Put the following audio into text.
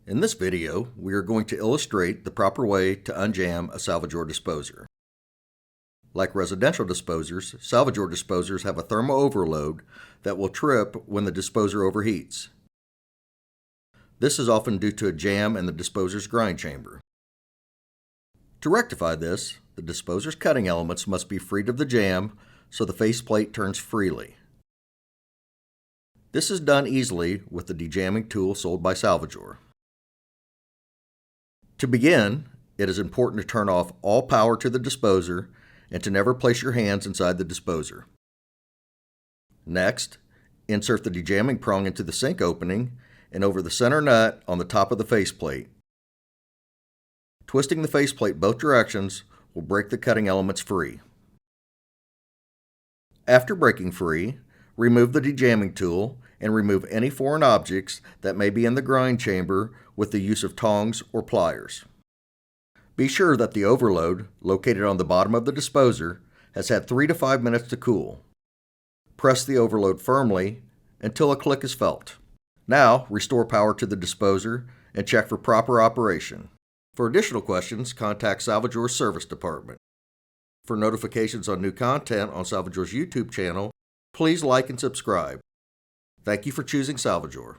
In this video, we are going to illustrate the proper way to unjam a Salvajor disposer. Like residential disposers, Salvajor disposers have a thermal overload that will trip when the disposer overheats. This is often due to a jam in the disposer's grind chamber. To rectify this, the disposer's cutting elements must be freed of the jam so the faceplate turns freely. This is done easily with the Dejamming Tool sold by Salvajor. To begin, it is important to turn off all power to the disposer and to never place your hands inside the disposer. Next, insert the dejamming prong into the sink opening and over the center nut on the top of the faceplate. Twisting the faceplate both directions will break the cutting elements free. After breaking free, remove the dejamming tool and remove any foreign objects that may be in the grind chamber with the use of tongs or pliers. Be sure that the overload, located on the bottom of the disposer, has had 3 to 5 minutes to cool. Press the overload firmly until a click is felt. Now, restore power to the disposer and check for proper operation. For additional questions, contact Salvajor's service department. For notifications on new content on Salvajor's YouTube channel, please like and subscribe. Thank you for choosing Salvajor.